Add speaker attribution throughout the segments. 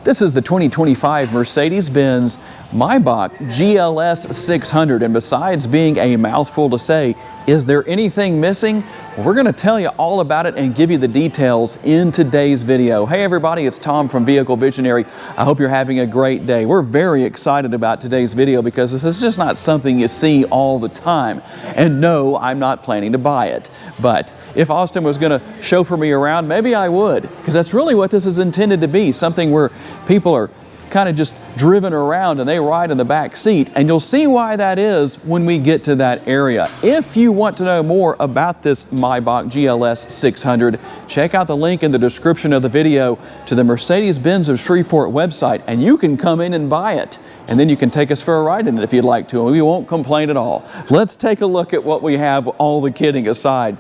Speaker 1: This is the 2025 Mercedes Benz Maybach GLS 600, and besides being a mouthful to say, is there anything missing? Well, we're going to tell you all about it and give you the details in today's video. Hey everybody, it's Tom from Vehicle Visionary. I hope you're having a great day. We're very excited about today's video because this is just not something you see all the time. And no, I'm not planning to buy it. But if Austin was going to chauffeur me around, maybe I would, because that's really what this is intended to be, something where people are kind of just driven around and they ride in the back seat, and you'll see why that is when we get to that area. If you want to know more about this Maybach GLS 600, check out the link in the description of the video to the Mercedes Benz of Shreveport website, and you can come in and buy it. And then you can take us for a ride in it if you'd like to, and we won't complain at all. Let's take a look at what we have, all the kidding aside.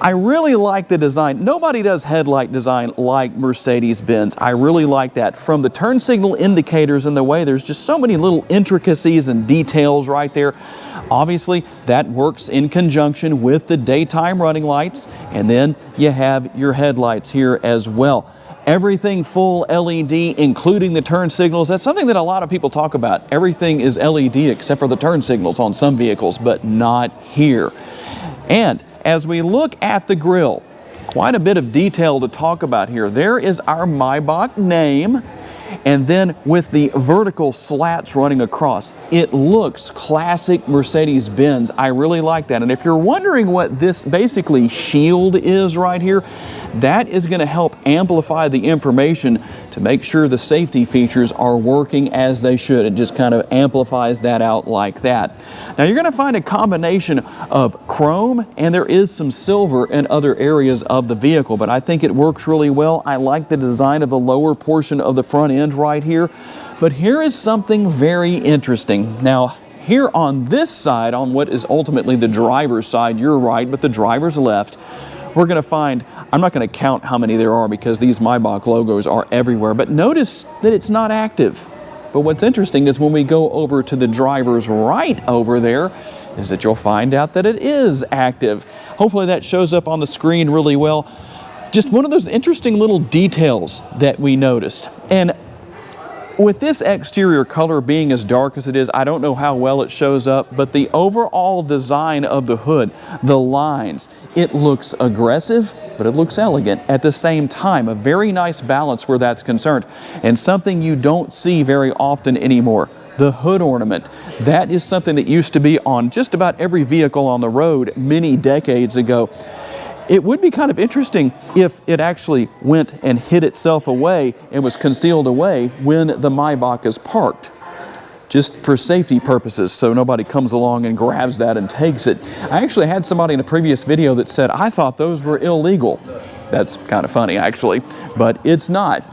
Speaker 1: I really like the design. Nobody does headlight design like Mercedes-Benz. I really like that. From the turn signal indicators in the way, there's just so many little intricacies and details right there. Obviously, that works in conjunction with the daytime running lights, and then you have your headlights here as well. Everything full LED, including the turn signals. That's something that a lot of people talk about. Everything is LED except for the turn signals on some vehicles, but not here. And as we look at the grille, quite a bit of detail to talk about here. There is our Maybach name, and then with the vertical slats running across, it looks classic Mercedes-Benz. I really like that. And if you're wondering what this basically shield is right here, that is going to help amplify the information to make sure the safety features are working as they should. It just kind of amplifies that out like that. Now you're going to find a combination of chrome, and there is some silver in other areas of the vehicle, but I think it works really well. I like the design of the lower portion of the front end right here. But here is something very interesting. Now here on this side, on what is ultimately the driver's side, you're right, but the driver's left, we're going to find, I'm not going to count how many there are because these Maybach logos are everywhere, but notice that it's not active. But what's interesting is when we go over to the driver's right over there, is that you'll find out that it is active. Hopefully that shows up on the screen really well. Just one of those interesting little details that we noticed. And with this exterior color being as dark as it is, I don't know how well it shows up, but the overall design of the hood, the lines, it looks aggressive, but it looks elegant at the same time. A very nice balance where that's concerned, and something you don't see very often anymore. The hood ornament, that is something that used to be on just about every vehicle on the road many decades ago. It would be kind of interesting if it actually went and hid itself away and was concealed away when the Maybach is parked, just for safety purposes, so nobody comes along and grabs that and takes it. I actually had somebody in a previous video that said, I thought those were illegal. That's kind of funny actually, but it's not.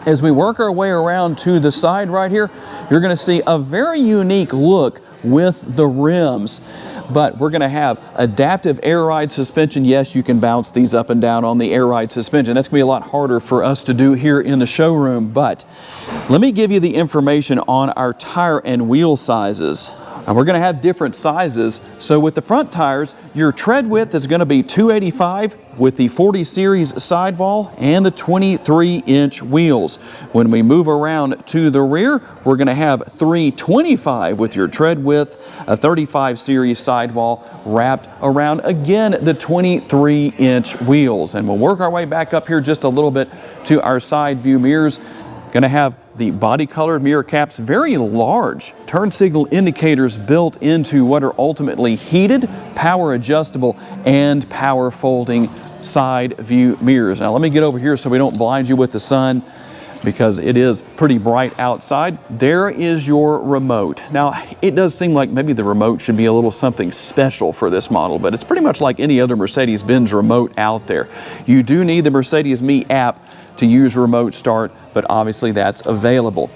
Speaker 1: As we work our way around to the side right here, you're going to see a very unique look with the rims. But we're going to have adaptive air ride suspension. Yes, you can bounce these up and down on the air ride suspension. That's going to be a lot harder for us to do here in the showroom. But let me give you the information on our tire and wheel sizes. And we're going to have different sizes. So with the front tires, your tread width is going to be 285 with the 40 series sidewall and the 23-inch wheels. When we move around to the rear, we're going to have 325 with your tread width, a 35 series sidewall wrapped around, again, the 23-inch wheels. And we'll work our way back up here just a little bit to our side view mirrors. Going to have the body colored mirror caps, very large turn signal indicators built into what are ultimately heated, power adjustable, and power folding side view mirrors. Now let me get over here so we don't blind you with the sun, because it is pretty bright outside. There is your remote. Now it does seem like maybe the remote should be a little something special for this model, but it's pretty much like any other Mercedes-Benz remote out there. You do need the Mercedes Me app to use remote start, but obviously that's available.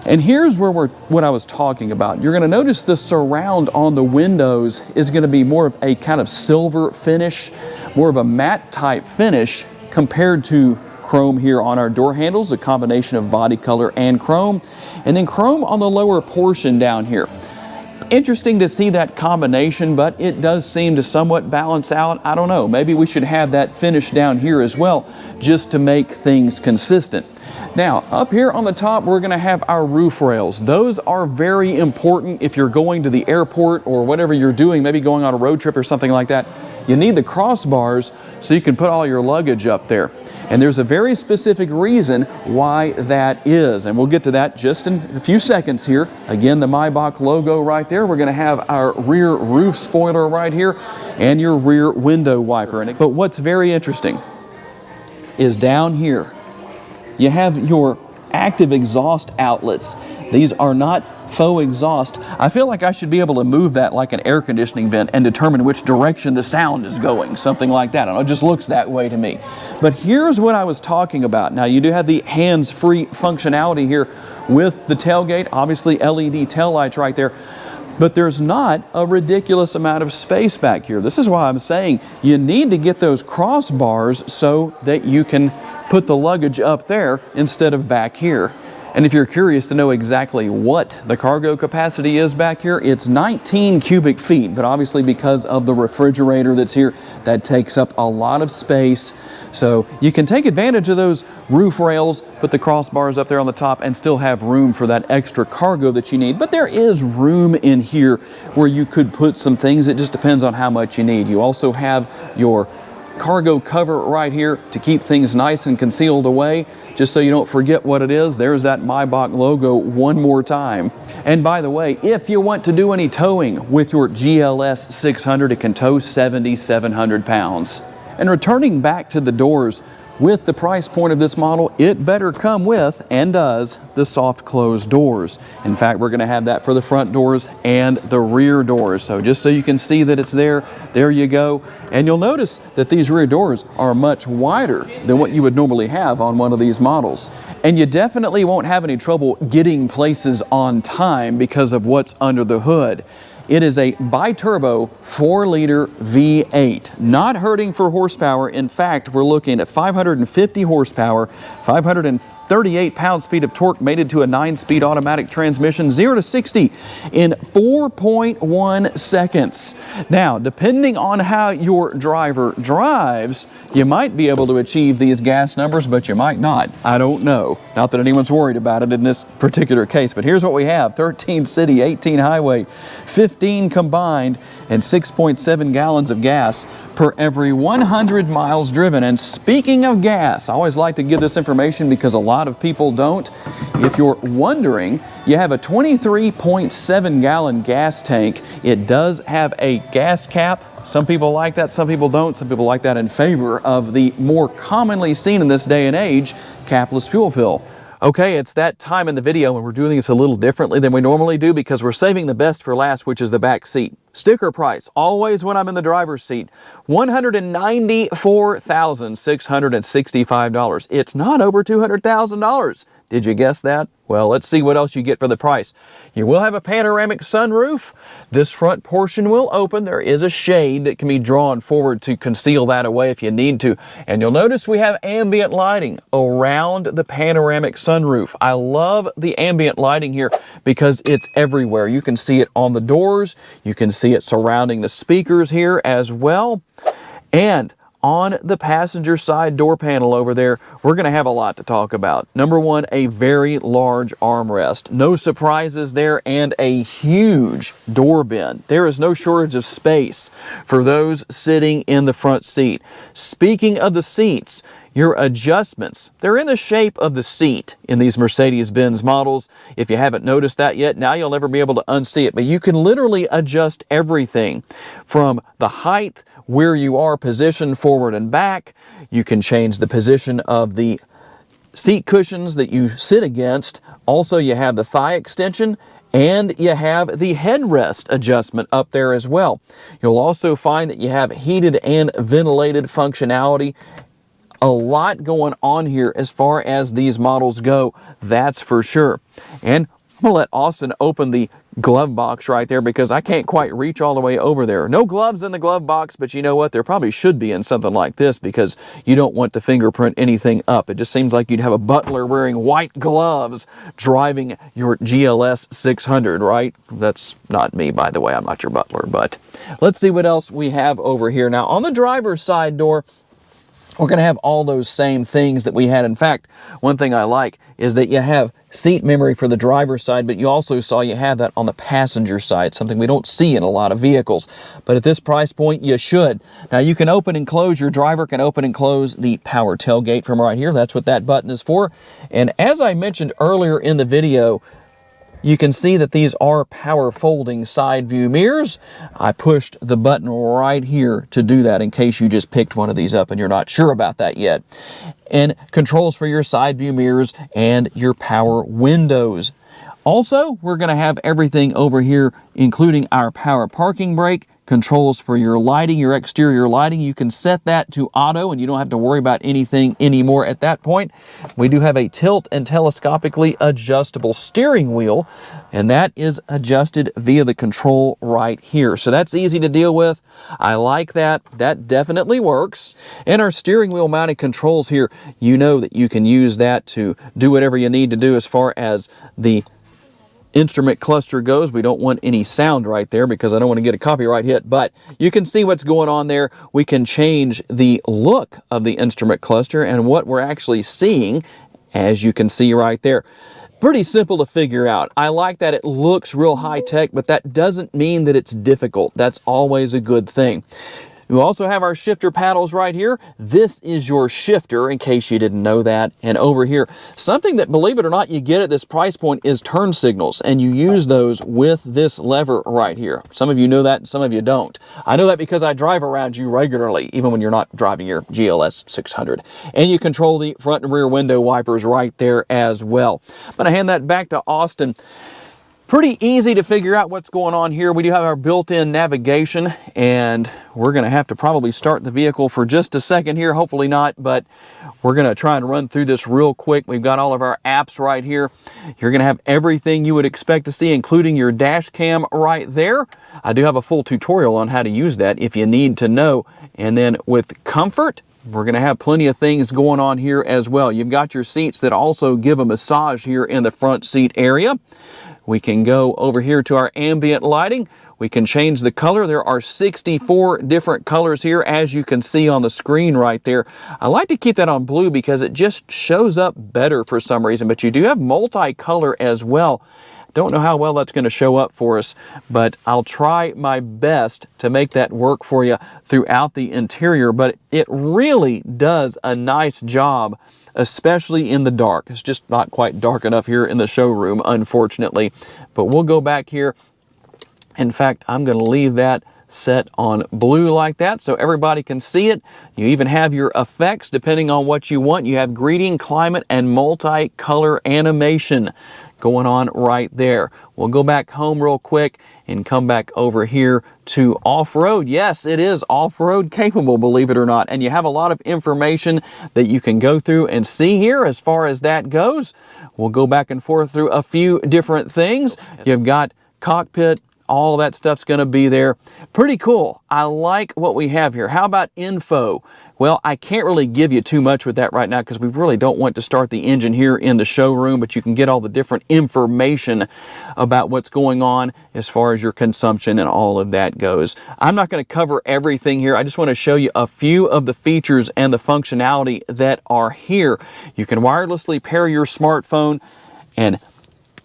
Speaker 1: And here's where what I was talking about. You're going to notice the surround on the windows is going to be more of a kind of silver finish, more of a matte type finish compared to chrome here on our door handles, a combination of body color and chrome, and then chrome on the lower portion down here. Interesting to see that combination, but it does seem to somewhat balance out. I don't know, maybe we should have that finish down here as well, just to make things consistent. Now, up here on the top, we're going to have our roof rails. Those are very important if you're going to the airport or whatever you're doing, maybe going on a road trip or something like that. You need the crossbars so you can put all your luggage up there. And there's a very specific reason why that is, and we'll get to that just in a few seconds here. Again, the Maybach logo right there. We're going to have our rear roof spoiler right here and your rear window wiper. But what's very interesting is down here, you have your active exhaust outlets. These are not faux exhaust. I feel like I should be able to move that like an air conditioning vent and determine which direction the sound is going, something like that. I don't know, it just looks that way to me. But here's what I was talking about. Now, you do have the hands-free functionality here with the tailgate, obviously LED taillights right there. But there's not a ridiculous amount of space back here. This is why I'm saying you need to get those crossbars so that you can put the luggage up there instead of back here. And if you're curious to know exactly what the cargo capacity is back here, it's 19 cubic feet, but obviously because of the refrigerator that's here, that takes up a lot of space. So you can take advantage of those roof rails, put the crossbars up there on the top, and still have room for that extra cargo that you need. But there is room in here where you could put some things. It just depends on how much you need. You also have your cargo cover right here to keep things nice and concealed away, just so you don't forget what it is. There's that Maybach logo one more time. And by the way, if you want to do any towing with your GLS 600, it can tow 7,700 pounds. And returning back to the doors, with the price point of this model, it better come with, and does, the soft close doors. In fact, we're going to have that for the front doors and the rear doors. So just so you can see that it's there, there you go. And you'll notice that these rear doors are much wider than what you would normally have on one of these models. And you definitely won't have any trouble getting places on time because of what's under the hood. It is a bi-turbo 4-liter V8, not hurting for horsepower. In fact, we're looking at 550 horsepower, 538 pound-feet of torque mated to a 9-speed automatic transmission, 0 to 60 in 4.1 seconds. Now, depending on how your driver drives, you might be able to achieve these gas numbers, but you might not. I don't know. Not that anyone's worried about it in this particular case, but here's what we have. 13 city, 18 highway, 15 combined, and 6.7 gallons of gas per every 100 miles driven. And speaking of gas, I always like to give this information because a lot of people don't. If you're wondering, you have a 23.7 gallon gas tank. It does have a gas cap. Some people like that, some people don't. Some people like that in favor of the more commonly seen in this day and age, capless fuel fill. Okay, it's that time in the video when we're doing this a little differently than we normally do because we're saving the best for last, which is the back seat. Sticker price, always when I'm in the driver's seat, $194,665. It's not over $200,000. Did you guess that? Well, let's see what else you get for the price. You will have a panoramic sunroof. This front portion will open. There is a shade that can be drawn forward to conceal that away if you need to. And you'll notice we have ambient lighting around the panoramic sunroof. I love the ambient lighting here because it's everywhere. You can see it on the doors. You can see it surrounding the speakers here as well. And on the passenger side door panel over there, we're going to have a lot to talk about. Number one, a very large armrest. No surprises there, and a huge door bin. There is no shortage of space for those sitting in the front seat. Speaking of the seats, your adjustments, they're in the shape of the seat in these Mercedes Benz models. If you haven't noticed that yet, now you'll never be able to unsee it. But you can literally adjust everything from the height, where you are positioned forward and back. You can change the position of the seat cushions that you sit against. Also, you have the thigh extension, and you have the headrest adjustment up there as well. You'll also find that you have heated and ventilated functionality. A lot going on here as far as these models go, that's for sure. And I'm going to let Austin open the glove box right there because I can't quite reach all the way over there. No gloves in the glove box, but you know what? There probably should be in something like this because you don't want to fingerprint anything up. It just seems like you'd have a butler wearing white gloves driving your GLS 600, right? That's not me, by the way. I'm not your butler, but let's see what else we have over here. Now, on the driver's side door, We're going to have all those same things that we had. In fact, one thing I like is that you have seat memory for the driver's side, but you also saw you have that on the passenger side, something we don't see in a lot of vehicles. But at this price point, you should. Now, you can open and close, your driver can open and close the power tailgate from right here. That's what that button is for. And as I mentioned earlier in the video, you can see that these are power folding side view mirrors. I pushed the button right here to do that in case you just picked one of these up and you're not sure about that yet. And controls for your side view mirrors and your power windows. Also, we're going to have everything over here, including our power parking brake, controls for your lighting, your exterior lighting. You can set that to auto and you don't have to worry about anything anymore at that point. We do have a tilt and telescopically adjustable steering wheel, and that is adjusted via the control right here. So that's easy to deal with. I like that. That definitely works. And our steering wheel mounted controls here, you know that you can use that to do whatever you need to do as far as the instrument cluster goes. We don't want any sound right there because I don't want to get a copyright hit, but you can see what's going on there. We can change the look of the instrument cluster and what we're actually seeing, as you can see right there. Pretty simple to figure out. I like that it looks real high-tech, but that doesn't mean that it's difficult. That's always a good thing. We also have our shifter paddles right here. This is your shifter, in case you didn't know that. And over here, something that, believe it or not, you get at this price point is turn signals, and you use those with this lever right here. Some of you know that, and some of you don't. I know that because I drive around you regularly, even when you're not driving your GLS 600. And you control the front and rear window wipers right there as well. I'm going to hand that back to Austin. Pretty easy to figure out what's going on here. We do have our built-in navigation, and we're going to have to probably start the vehicle for just a second here. Hopefully not, but we're going to try and run through this real quick. We've got all of our apps right here. You're going to have everything you would expect to see, including your dash cam right there. I do have a full tutorial on how to use that if you need to know. And then with comfort, we're going to have plenty of things going on here as well. You've got your seats that also give a massage here in the front seat area. We can go over here to our ambient lighting. We can change the color. There are 64 different colors here, as you can see on the screen right there. I like to keep that on blue because it just shows up better for some reason, but you do have multicolor as well. Don't know how well that's going to show up for us, but I'll try my best to make that work for you throughout the interior. But it really does a nice job, especially in the dark. It's just not quite dark enough here in the showroom, unfortunately. But we'll go back here. In fact, I'm going to leave that set on blue like that so everybody can see it. You even have your effects depending on what you want. You have greeting, climate, and multicolor animation going on right there. We'll go back home real quick and come back over here to off-road. Yes, it is off-road capable, believe it or not. And you have a lot of information that you can go through and see here as far as that goes. We'll go back and forth through a few different things. You've got cockpit, all that stuff's going to be there. Pretty cool. I like what we have here. How about info? Well, I can't really give you too much with that right now because we really don't want to start the engine here in the showroom, but you can get all the different information about what's going on as far as your consumption and all of that goes. I'm not going to cover everything here. I just want to show you a few of the features and the functionality that are here. You can wirelessly pair your smartphone and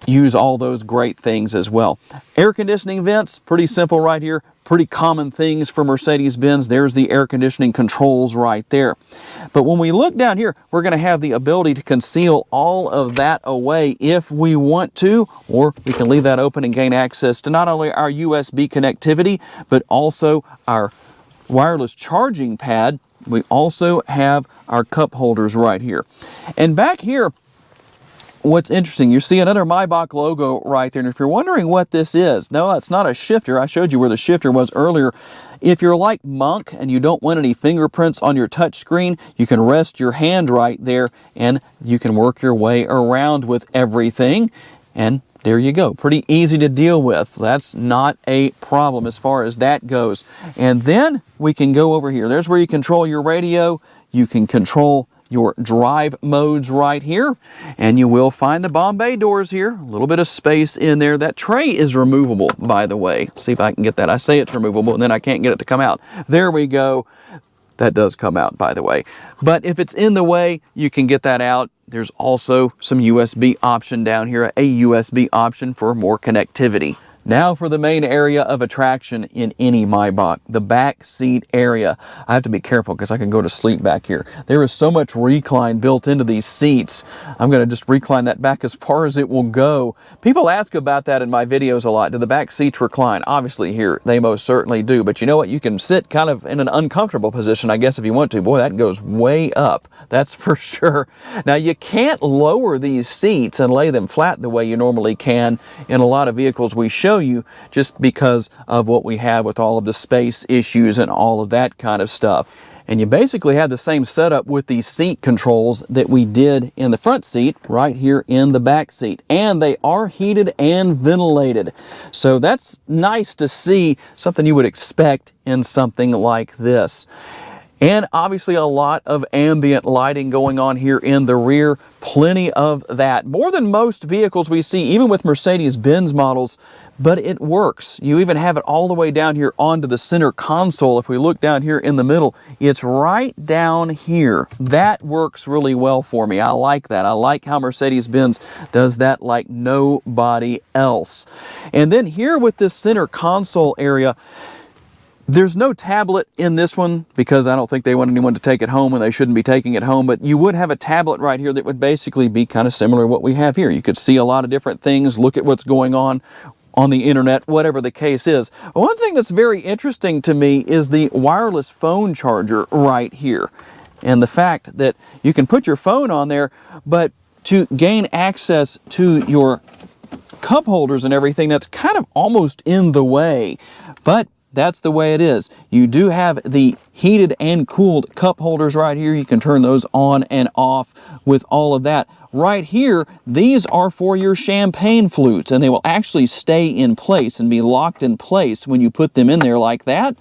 Speaker 1: use all those great things as well. Air conditioning vents, pretty simple right here. Pretty common things for Mercedes Benz. There's the air conditioning controls right there. But when we look down here, we're going to have the ability to conceal all of that away if we want to, or we can leave that open and gain access to not only our USB connectivity, but also our wireless charging pad. We also have our cup holders right here. And back here, what's interesting, you see another Maybach logo right there, and if you're wondering what this is, no, it's not a shifter. I showed you where the shifter was earlier. If you're like Monk and you don't want any fingerprints on your touch screen, you can rest your hand right there and you can work your way around with everything. And there you go. Pretty easy to deal with. That's not a problem as far as that goes. And then we can go over here. There's where you control your radio. You can control your drive modes right here, and you will find the Bombay doors here. A little bit of space in there. That tray is removable, by the way. See if I can get that. I say it's removable and then I can't get it to come out. There we go. That does come out, by the way. But if it's in the way, you can get that out. There's also some USB option down here, a USB option for more connectivity. Now for the main area of attraction in any Maybach, the back seat area. I have to be careful because I can go to sleep back here. There is so much recline built into these seats. I'm going to just recline that back as far as it will go. People ask about that in my videos a lot. Do the back seats recline? Obviously here, they most certainly do. But you know what? You can sit kind of in an uncomfortable position, I guess, if you want to. Boy, that goes way up. That's for sure. Now, you can't lower these seats and lay them flat the way you normally can in a lot of vehicles we show you, just because of what we have with all of the space issues and all of that kind of stuff. And you basically have the same setup with these seat controls that we did in the front seat right here in the back seat. And they are heated and ventilated. So that's nice to see, something you would expect in something like this. And obviously a lot of ambient lighting going on here in the rear. Plenty of that. More than most vehicles we see, even with Mercedes Benz models, but it works. You even have it all the way down here onto the center console. If we look down here in the middle, it's right down here. That works really well for me. I like that. I like how Mercedes Benz does that like nobody else. And then here with this center console area, there's no tablet in this one because I don't think they want anyone to take it home and they shouldn't be taking it home, but you would have a tablet right here that would basically be kind of similar to what we have here. You could see a lot of different things, look at what's going on the internet, whatever the case is. One thing that's very interesting to me is the wireless phone charger right here. And the fact that you can put your phone on there, but to gain access to your cup holders and everything, that's kind of almost in the way. But that's the way it is. You do have the heated and cooled cup holders right here. You can turn those on and off with all of that. Right here, these are for your champagne flutes, and they will actually stay in place and be locked in place when you put them in there like that.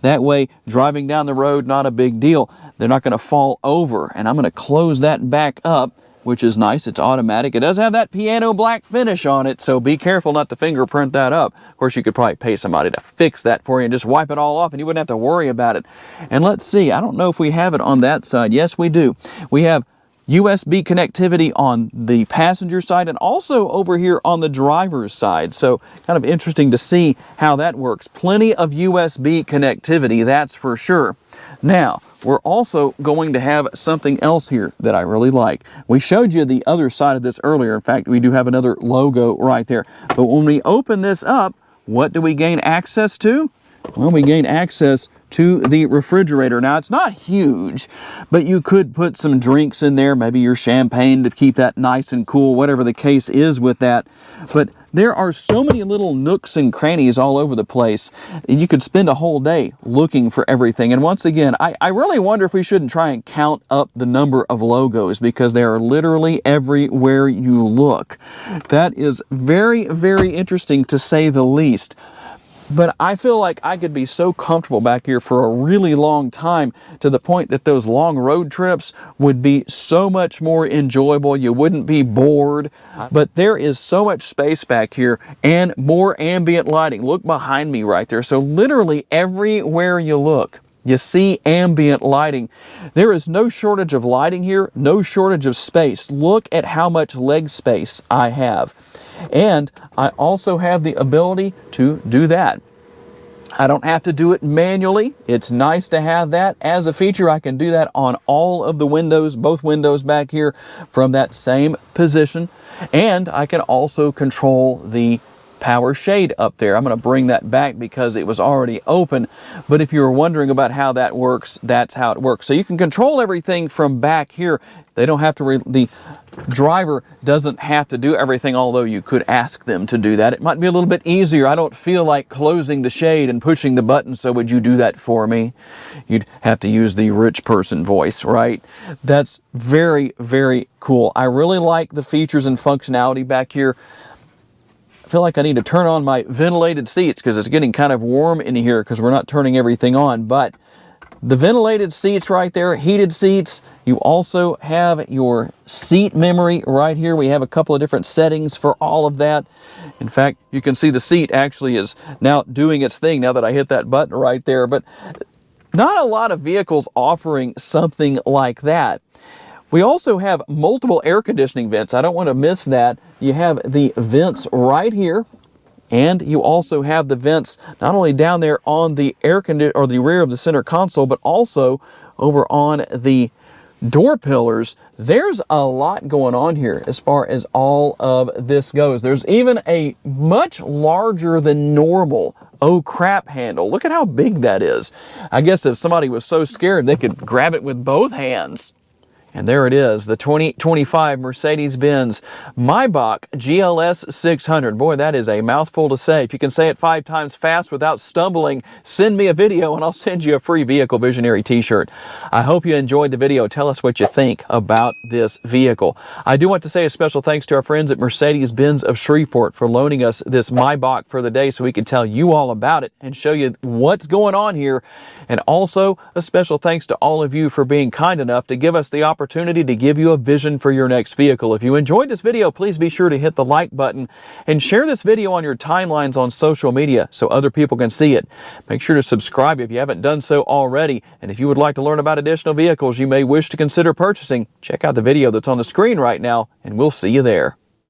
Speaker 1: That way, driving down the road, not a big deal. They're not going to fall over. And I'm going to close that back up, which is nice. It's automatic. It does have that piano black finish on it, so be careful not to fingerprint that up. Of course, you could probably pay somebody to fix that for you and just wipe it all off and you wouldn't have to worry about it. And let's see, I don't know if we have it on that side. Yes, we do. We have USB connectivity on the passenger side and also over here on the driver's side. So kind of interesting to see how that works. Plenty of USB connectivity, that's for sure. Now, we're also going to have something else here that I really like. We showed you the other side of this earlier. In fact, we do have another logo right there. But when we open this up, what do we gain access to? Well, we gain access to the refrigerator. Now, it's not huge, but you could put some drinks in there, maybe your champagne to keep that nice and cool, whatever the case is with that. But there are so many little nooks and crannies all over the place. You could spend a whole day looking for everything. And once again, I really wonder if we shouldn't try and count up the number of logos because they are literally everywhere you look. That is very, very interesting to say the least. But I feel like I could be so comfortable back here for a really long time, to the point that those long road trips would be so much more enjoyable. You wouldn't be bored. But there is so much space back here and more ambient lighting. Look behind me right there. So literally everywhere you look, you see ambient lighting. There is no shortage of lighting here, no shortage of space. Look at how much leg space I have. And I also have the ability to do that. I don't have to do it manually. It's nice to have that as a feature. I can do that on all of the windows, both windows back here, from that same position. And I can also control the power shade up there. I'm going to bring that back because it was already open. But if you were wondering about how that works, that's how it works. So you can control everything from back here. They don't have to, the driver doesn't have to do everything, although you could ask them to do that. It might be a little bit easier. I don't feel like closing the shade and pushing the button, so would you do that for me? You'd have to use the rich person voice, right? That's very, very cool. I really like the features and functionality back here. I feel like I need to turn on my ventilated seats because it's getting kind of warm in here because we're not turning everything on. But the ventilated seats right there, heated seats. You also have your seat memory right here. We have a couple of different settings for all of that. In fact, you can see the seat actually is now doing its thing now that I hit that button right there. But Not a lot of vehicles offering something like that. We also have multiple air conditioning vents. I don't want to miss that. You have the vents right here, and you also have the vents not only down there on the the rear of the center console, but also over on the door pillars. There's a lot going on here as far as all of this goes. There's even a much larger than normal oh crap handle. Look at how big that is. I guess if somebody was so scared, they could grab it with both hands. And there it is, the 2025 Mercedes Benz Maybach GLS 600. Boy, that is a mouthful to say. If you can say it 5 times fast without stumbling, send me a video and I'll send you a free Vehicle Visionary t-shirt. I hope you enjoyed the video. Tell us what you think about this vehicle. I do want to say a special thanks to our friends at Mercedes Benz of Shreveport for loaning us this Maybach for the day so we could tell you all about it and show you what's going on here. And also a special thanks to all of you for being kind enough to give us the opportunity to give you a vision for your next vehicle. If you enjoyed this video, please be sure to hit the like button and share this video on your timelines on social media so other people can see it. Make sure to subscribe if you haven't done so already. And if you would like to learn about additional vehicles you may wish to consider purchasing, check out the video that's on the screen right now, and we'll see you there.